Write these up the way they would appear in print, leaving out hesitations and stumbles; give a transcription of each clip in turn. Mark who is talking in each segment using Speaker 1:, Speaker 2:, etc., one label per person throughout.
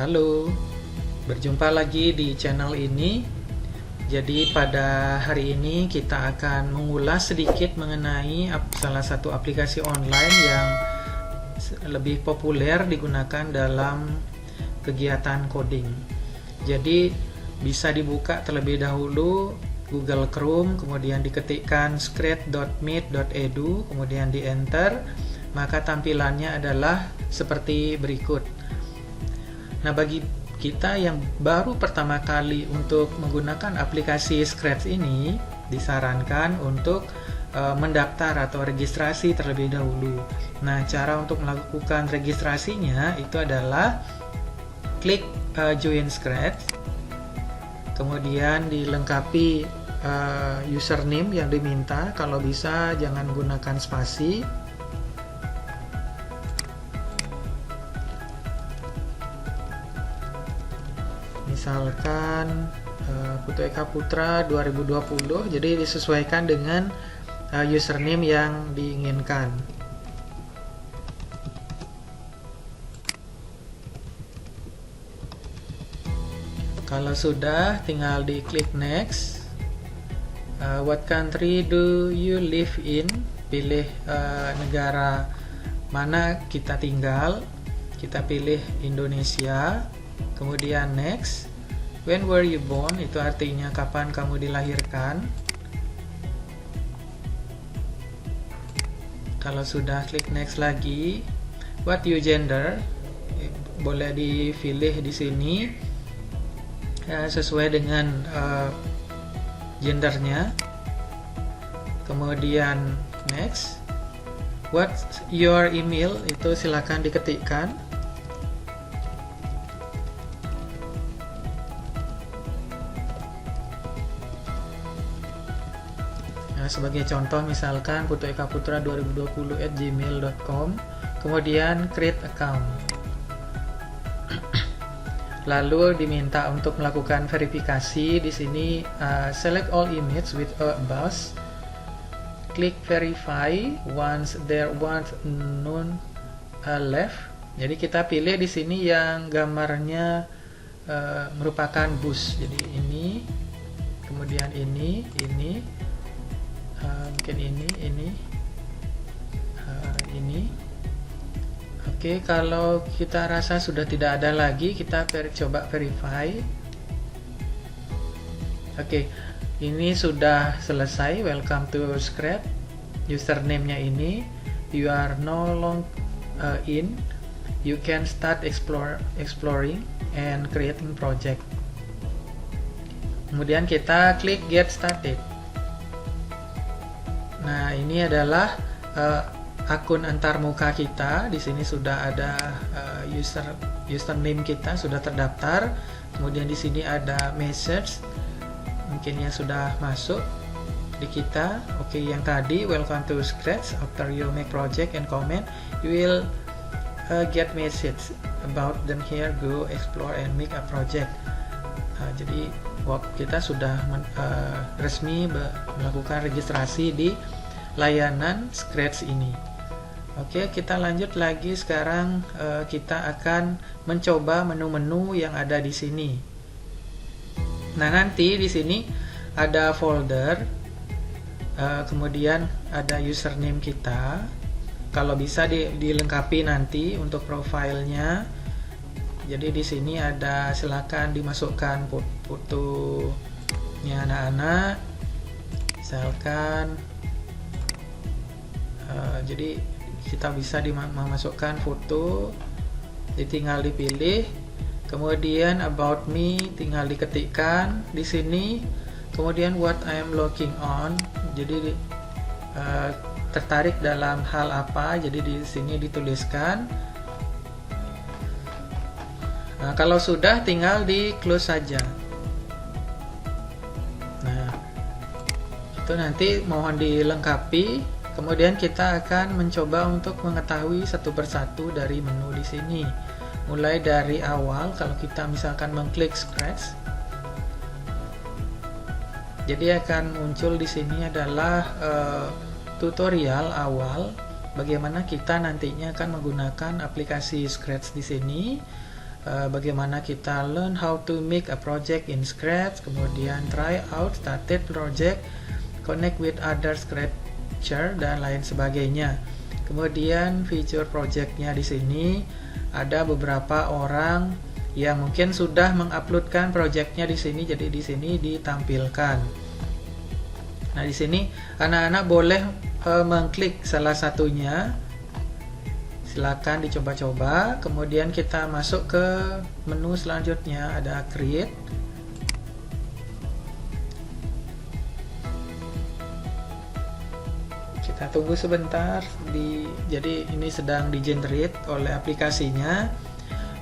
Speaker 1: Halo, berjumpa lagi di channel ini. Jadi pada hari ini kita akan mengulas sedikit mengenai salah satu aplikasi online yang lebih populer digunakan dalam kegiatan coding. Jadi bisa dibuka terlebih dahulu Google Chrome, kemudian diketikkan scratch.meet.edu, kemudian di enter, maka tampilannya adalah seperti berikut. Nah, bagi kita yang baru pertama kali untuk menggunakan aplikasi Scratch ini, disarankan untuk mendaftar atau registrasi terlebih dahulu. Nah, cara untuk melakukan registrasinya itu adalah klik Join Scratch, kemudian dilengkapi username yang diminta, kalau bisa jangan gunakan spasi. Misalkan Putu Eka Putra 2020, jadi disesuaikan dengan username yang diinginkan. Kalau sudah, tinggal diklik next. What country do you live in? Pilih negara mana kita tinggal. Kita pilih Indonesia. Kemudian next. When were you born? Itu artinya kapan kamu dilahirkan. Kalau sudah, klik next lagi. What your gender? Boleh dipilih di sini sesuai dengan gendernya. Kemudian next. What's your email? Itu silakan diketikkan. Sebagai contoh, misalkan putuekaputra2020@gmail.com, kemudian create account. Lalu diminta untuk melakukan verifikasi. Di sini select all image with a bus, klik verify once there was none left. Jadi kita pilih di sini yang gambarnya merupakan bus. Jadi ini, kemudian ini. Mungkin ini. Oke, kalau kita rasa sudah tidak ada lagi, kita coba verify. Oke, ini sudah selesai. Welcome to Scratch. Username-nya ini. You are no longer in. You can start exploring and creating project. Kemudian kita klik Get Started. Nah, ini adalah akun antarmuka kita. Di sini sudah ada username kita sudah terdaftar. Kemudian di sini ada message, mungkin yang sudah masuk di kita. Oke, yang tadi welcome to Scratch. After you make project and comment, you will get message about them here. Go explore and make a project. Jadi kita sudah resmi melakukan registrasi di layanan Scratch ini. Oke, kita lanjut lagi. Sekarang kita akan mencoba menu-menu yang ada di sini. Nah, nanti di sini ada folder, kemudian ada username kita. Kalau bisa dilengkapi nanti untuk profilnya. Jadi di sini ada, silakan dimasukkan fotonya anak-anak. Misalkan jadi kita bisa memasukkan foto, tinggal dipilih. Kemudian about me tinggal diketikkan di sini. Kemudian what I am looking on, jadi tertarik dalam hal apa, jadi di sini dituliskan. Nah, kalau sudah, tinggal di close saja. Nah, itu nanti mohon dilengkapi. Kemudian kita akan mencoba untuk mengetahui satu persatu dari menu di sini. Mulai dari awal, kalau kita misalkan mengklik Scratch, jadi akan muncul di sini adalah tutorial awal bagaimana kita nantinya akan menggunakan aplikasi Scratch di sini. bagaimana kita learn how to make a project in Scratch, kemudian try out started project, connect with other Scratcher, dan lain sebagainya. Kemudian feature projectnya di sini ada beberapa orang yang mungkin sudah menguploadkan projectnya di sini, jadi di sini ditampilkan. Nah, di sini anak-anak boleh mengklik salah satunya. Silakan dicoba-coba. Kemudian kita masuk ke menu selanjutnya, ada create. Kita tunggu sebentar. Jadi ini sedang di-generate oleh aplikasinya.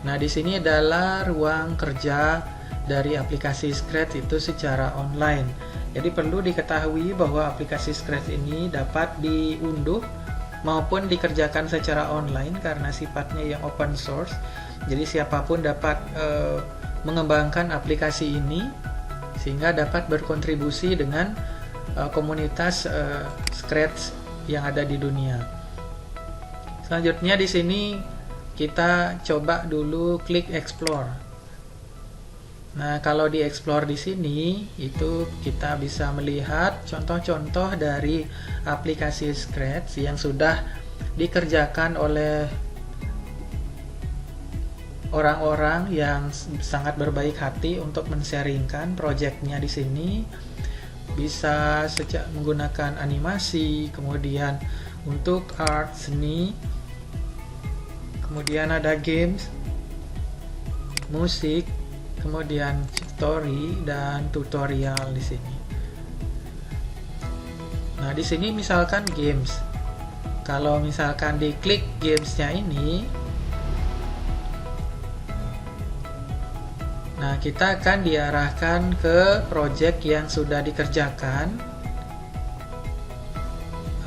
Speaker 1: Nah, di sini adalah ruang kerja dari aplikasi Scratch itu secara online. Jadi perlu diketahui bahwa aplikasi Scratch ini dapat diunduh maupun dikerjakan secara online karena sifatnya yang open source. Jadi siapapun dapat mengembangkan aplikasi ini sehingga dapat berkontribusi dengan komunitas Scratch yang ada di dunia. Selanjutnya di sini kita coba dulu klik explore. Nah, kalau di explore di sini itu kita bisa melihat contoh-contoh dari aplikasi Scratch yang sudah dikerjakan oleh orang-orang yang sangat berbaik hati untuk men-sharingkan projectnya di sini. Bisa menggunakan animasi, kemudian untuk art, seni, kemudian ada games, musik, kemudian story dan tutorial di sini. Nah, di sini misalkan games. Kalau misalkan diklik gamesnya ini, nah kita akan diarahkan ke project yang sudah dikerjakan.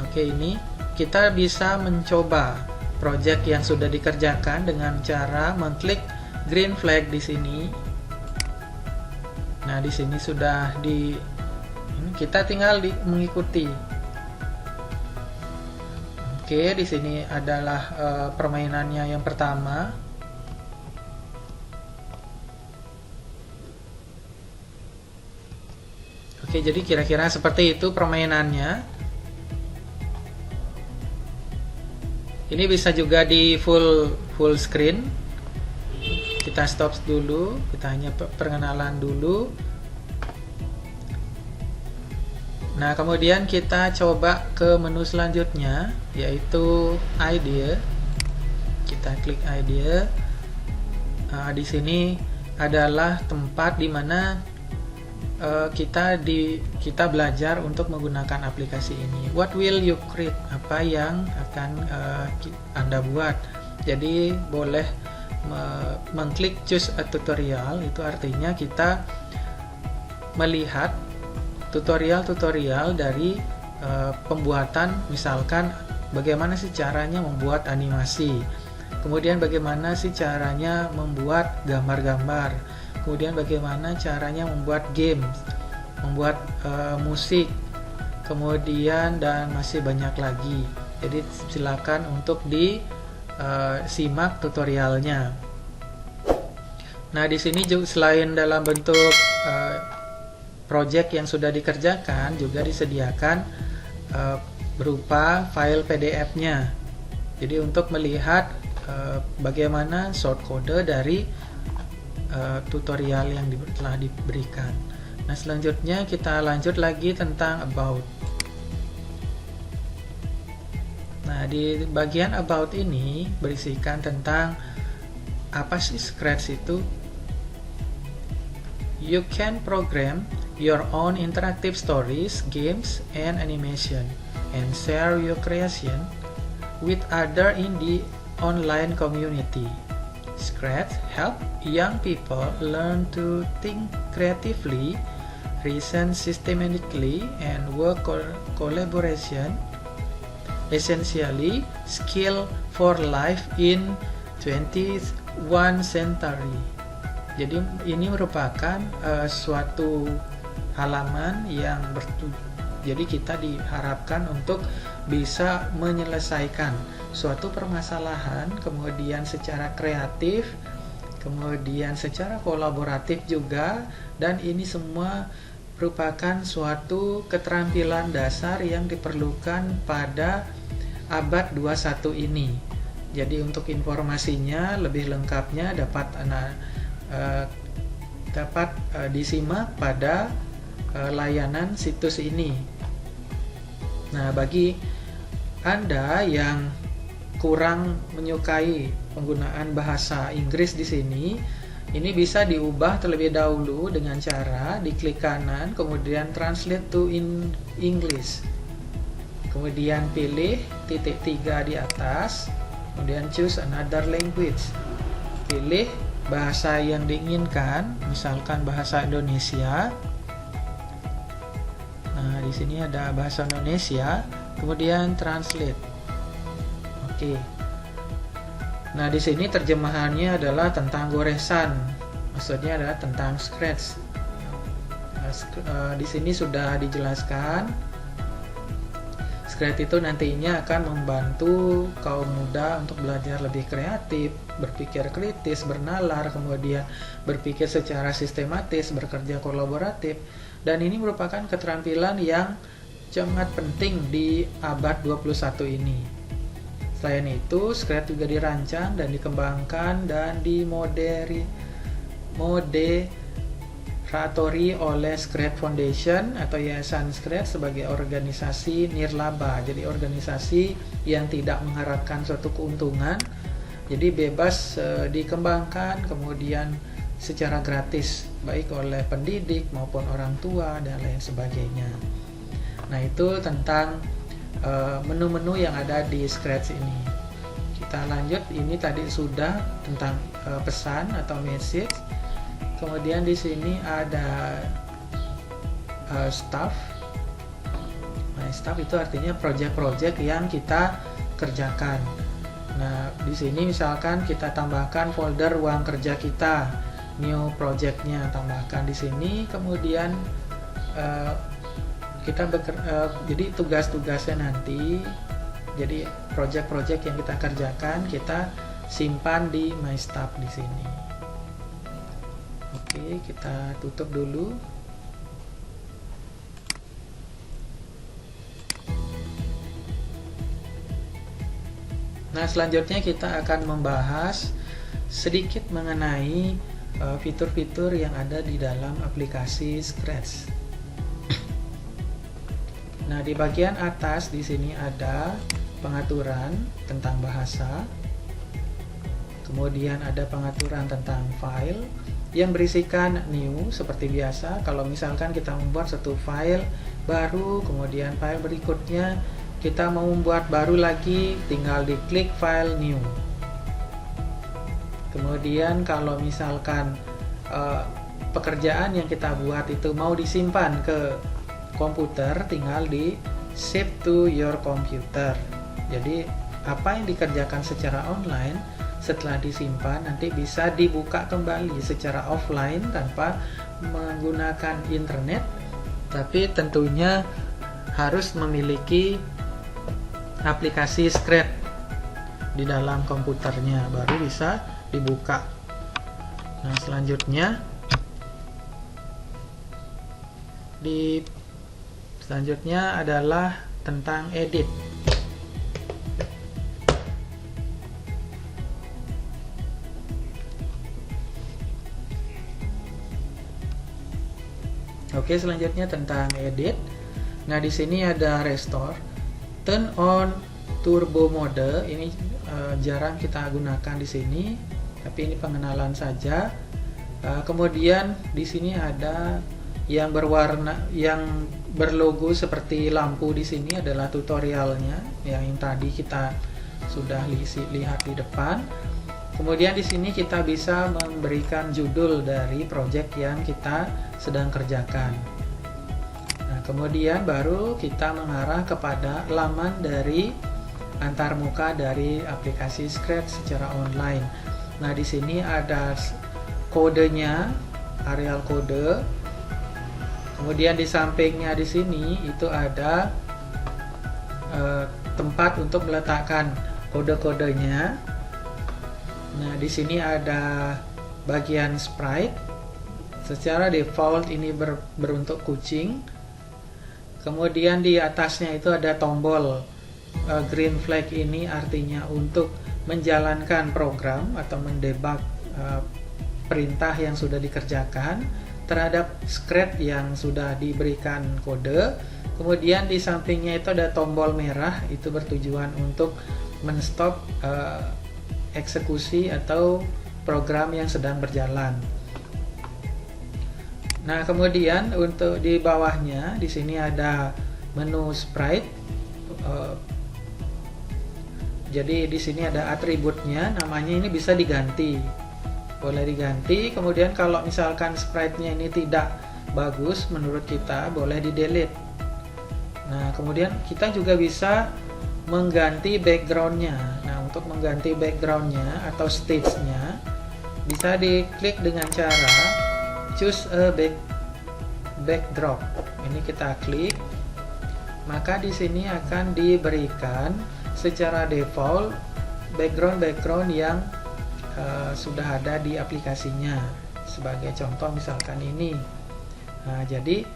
Speaker 1: Oke, ini kita bisa mencoba project yang sudah dikerjakan dengan cara mengklik green flag di sini. Nah, di sini sudah kita tinggal mengikuti. Oke, di sini adalah permainannya yang pertama. Oke, jadi kira-kira seperti itu permainannya. Ini bisa juga di full screen. Kita stop dulu, kita hanya perkenalan dulu. Nah, kemudian kita coba ke menu selanjutnya, yaitu idea. Kita klik idea. Di sini adalah tempat di mana kita belajar untuk menggunakan aplikasi ini. What will you create? Apa yang akan Anda buat? Jadi boleh mengklik choose a tutorial, itu artinya kita melihat tutorial-tutorial dari pembuatan, misalkan bagaimana sih caranya membuat animasi, kemudian bagaimana sih caranya membuat gambar-gambar, kemudian bagaimana caranya membuat games, membuat musik, kemudian dan masih banyak lagi. Jadi silakan untuk simak tutorialnya. Nah, di sini juga selain dalam bentuk project yang sudah dikerjakan, juga disediakan berupa file PDF-nya. Jadi untuk melihat bagaimana short code dari tutorial yang telah diberikan. Nah, selanjutnya kita lanjut lagi tentang about. Nah, di bagian about ini berisikan tentang apa sih Scratch itu. You can program your own interactive stories, games, and animation, and share your creation with others in the online community. Scratch help young people learn to think creatively, reason systematically, and work collaboration. Essentially, skill for life in 21st century. Jadi ini merupakan suatu halaman yang jadi kita diharapkan untuk bisa menyelesaikan suatu permasalahan, kemudian secara kreatif, kemudian secara kolaboratif juga, dan ini semua merupakan suatu keterampilan dasar yang diperlukan pada abad 21 ini. Jadi untuk informasinya lebih lengkapnya dapat disimak pada layanan situs ini. Nah, bagi Anda yang kurang menyukai penggunaan bahasa Inggris di sini, ini bisa diubah terlebih dahulu dengan cara diklik kanan, kemudian translate to English. Kemudian pilih titik 3 di atas, kemudian choose another language. Pilih bahasa yang diinginkan, misalkan bahasa Indonesia. Nah, di sini ada bahasa Indonesia, kemudian translate. Oke. Nah, di sini terjemahannya adalah tentang goresan, maksudnya adalah tentang Scratch. Di sini sudah dijelaskan, Scratch itu nantinya akan membantu kaum muda untuk belajar lebih kreatif, berpikir kritis, bernalar, kemudian berpikir secara sistematis, bekerja kolaboratif, dan ini merupakan keterampilan yang sangat penting di abad 21 ini. Selain itu, Scratch juga dirancang dan dikembangkan dan dimoderatori oleh Scratch Foundation atau Yayasan Scratch sebagai organisasi nirlaba. Jadi organisasi yang tidak mengharapkan suatu keuntungan, jadi bebas dikembangkan kemudian secara gratis, baik oleh pendidik maupun orang tua dan lain sebagainya. Nah, itu tentang menu-menu yang ada di Scratch ini. Kita lanjut, ini tadi sudah tentang pesan atau message. Kemudian di sini ada staff. Nah, staff itu artinya project-project yang kita kerjakan. Nah, di sini misalkan kita tambahkan folder ruang kerja kita, new project-nya tambahkan di sini. Kemudian jadi tugas-tugasnya nanti, jadi project-project yang kita kerjakan kita simpan di My Staff di sini. Oke, kita tutup dulu. Nah, selanjutnya kita akan membahas sedikit mengenai fitur-fitur yang ada di dalam aplikasi Scratch. Nah, di bagian atas di sini ada pengaturan tentang bahasa. Kemudian ada pengaturan tentang file yang berisikan new seperti biasa. Kalau misalkan kita membuat satu file baru, kemudian file berikutnya kita mau membuat baru lagi, tinggal diklik file new. Kemudian kalau misalkan pekerjaan yang kita buat itu mau disimpan ke komputer, tinggal di save to your computer. Jadi apa yang dikerjakan secara online setelah disimpan nanti bisa dibuka kembali secara offline tanpa menggunakan internet, tapi tentunya harus memiliki aplikasi Scratch di dalam komputernya baru bisa dibuka. Nah, selanjutnya adalah tentang edit. Oke, selanjutnya tentang edit. Nah, di sini ada restore, turn on turbo mode. Ini jarang kita gunakan di sini, tapi ini pengenalan saja. Kemudian di sini ada yang berwarna, yang berlogo seperti lampu. Di sini adalah tutorialnya yang tadi kita sudah lihat di depan. Kemudian di sini kita bisa memberikan judul dari project yang kita sedang kerjakan. Nah, kemudian baru kita mengarah kepada laman dari antarmuka dari aplikasi Scratch secara online. Nah, di sini ada kodenya, areal kode. Kemudian di sampingnya di sini itu ada tempat untuk meletakkan kode-kodenya. Nah, di sini ada bagian sprite. Secara default ini berbentuk kucing. Kemudian di atasnya itu ada tombol green flag, ini artinya untuk menjalankan program atau mendebug perintah yang sudah dikerjakan terhadap script yang sudah diberikan kode. Kemudian di sampingnya itu ada tombol merah, itu bertujuan untuk menstop eksekusi atau program yang sedang berjalan. Nah, kemudian untuk di bawahnya di sini ada menu sprite. Jadi di sini ada atributnya, namanya ini bisa diganti. Boleh diganti. Kemudian kalau misalkan sprite-nya ini tidak bagus menurut kita, boleh di-delete. Nah, kemudian kita juga bisa mengganti background-nya. Nah, untuk mengganti background-nya atau stage-nya bisa diklik dengan cara choose a backdrop. Ini kita klik, maka di sini akan diberikan secara default background yang sudah ada di aplikasinya. Sebagai contoh misalkan ini. Nah, jadi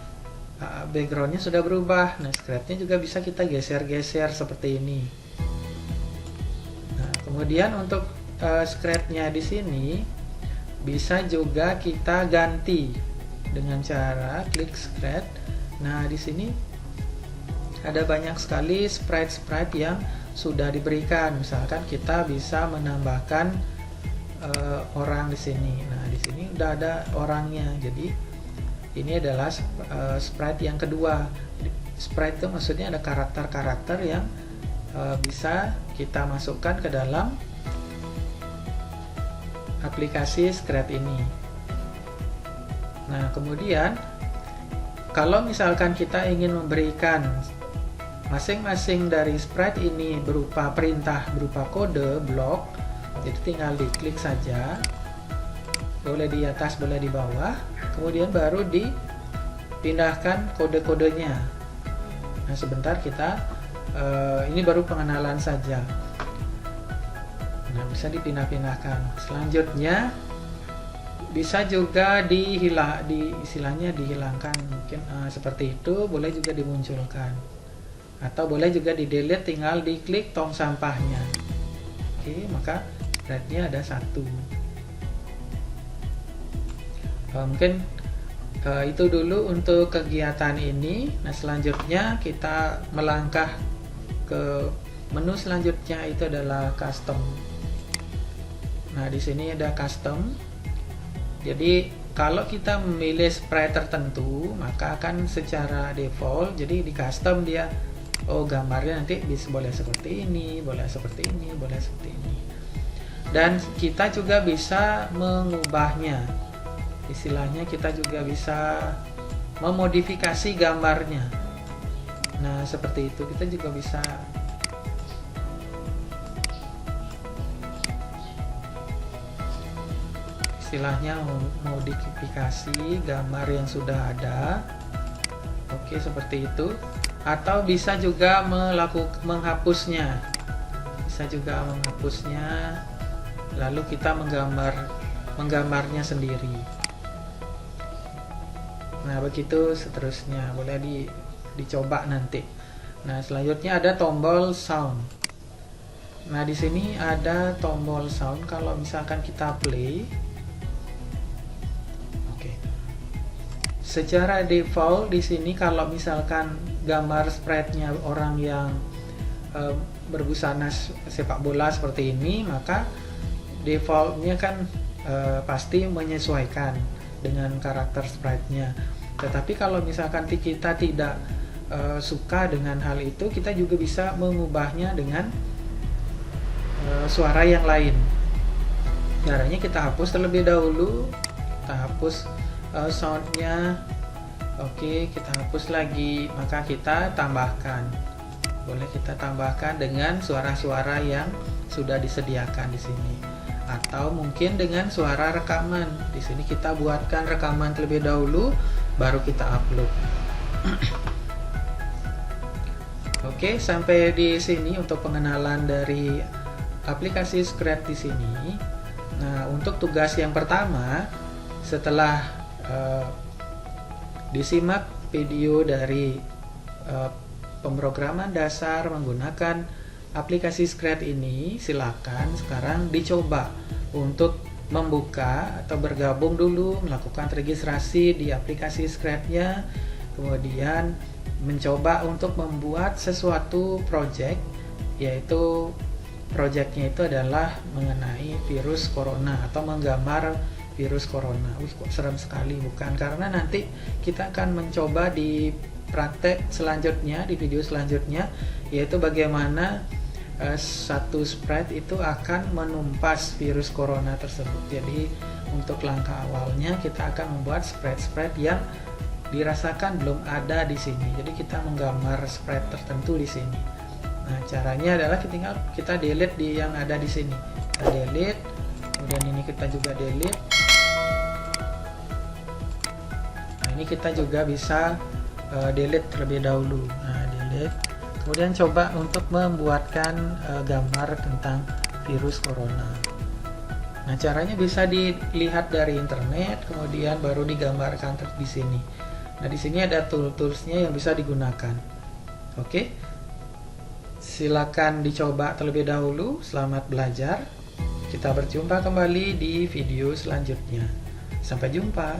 Speaker 1: backgroundnya sudah berubah. Nah, scriptnya juga bisa kita geser-geser seperti ini. Nah, kemudian untuk scriptnya di sini bisa juga kita ganti dengan cara klik script. Nah, di sini ada banyak sekali sprite yang sudah diberikan. Misalkan kita bisa menambahkan orang di sini. Nah, di sini udah ada orangnya. Jadi ini adalah sprite yang kedua. Sprite itu maksudnya ada karakter-karakter yang bisa kita masukkan ke dalam aplikasi script ini. Nah, kemudian kalau misalkan kita ingin memberikan masing-masing dari sprite ini berupa perintah, berupa kode, blok, jadi tinggal diklik saja. Boleh di atas, boleh di bawah. Kemudian baru dipindahkan kode-kodenya. Nah, sebentar kita ini baru pengenalan saja. Nah, bisa dipindah-pindahkan. Selanjutnya bisa juga istilahnya dihilangkan, mungkin seperti itu. Boleh juga dimunculkan, atau boleh juga di delete, tinggal diklik tong sampahnya. Oke, maka thread-nya ada satu. Mungkin itu dulu untuk kegiatan ini. Nah, selanjutnya kita melangkah ke menu selanjutnya, itu adalah custom. Nah, di sini ada custom. Jadi kalau kita memilih sprite tertentu, maka akan secara default, jadi di custom dia, gambarnya nanti boleh seperti ini, boleh seperti ini, boleh seperti ini. Dan kita juga bisa mengubahnya. Istilahnya kita juga bisa memodifikasi gambarnya. Nah, seperti itu kita juga bisa istilahnya modifikasi gambar yang sudah ada. Oke, seperti itu. Atau bisa juga menghapusnya. Bisa juga menghapusnya, lalu kita menggambarnya sendiri. Nah, begitu seterusnya. Boleh dicoba nanti. Nah, selanjutnya ada tombol sound. Nah, di sini ada tombol sound. Kalau misalkan kita play, secara default di sini kalau misalkan gambar sprite-nya orang yang berbusana sepak bola seperti ini, maka default-nya kan pasti menyesuaikan dengan karakter sprite-nya. Tetapi kalau misalkan kita tidak suka dengan hal itu, kita juga bisa mengubahnya dengan suara yang lain. Caranya kita hapus terlebih dahulu, kita hapus soundnya. Oke, kita hapus lagi, maka kita tambahkan. Boleh kita tambahkan dengan suara-suara yang sudah disediakan di sini, atau mungkin dengan suara rekaman. Di sini kita buatkan rekaman terlebih dahulu, baru kita upload. Oke, sampai di sini untuk pengenalan dari aplikasi Scratch di sini. Nah, untuk tugas yang pertama, setelah disimak video dari pemrograman dasar menggunakan aplikasi Scratch ini, silakan sekarang dicoba untuk membuka atau bergabung dulu, melakukan registrasi di aplikasi Scratch-nya, kemudian mencoba untuk membuat sesuatu project, yaitu projectnya itu adalah mengenai virus corona atau menggambar virus corona. Kok serem sekali, bukan? Karena nanti kita akan mencoba di praktek selanjutnya, di video selanjutnya, yaitu bagaimana satu sprite itu akan menumpas virus corona tersebut. Jadi untuk langkah awalnya kita akan membuat sprite-sprite yang dirasakan belum ada di sini. Jadi kita menggambar sprite tertentu di sini. Nah, caranya adalah tinggal kita delete di yang ada di sini. Kita delete, kemudian ini kita juga delete. Nah, ini kita juga bisa delete terlebih dahulu. Nah, delete. Kemudian coba untuk membuatkan gambar tentang virus corona. Nah, caranya bisa dilihat dari internet, kemudian baru digambarkan di sini. Nah, di sini ada tool-toolsnya yang bisa digunakan. Oke. Silakan dicoba terlebih dahulu. Selamat belajar. Kita berjumpa kembali di video selanjutnya. Sampai jumpa.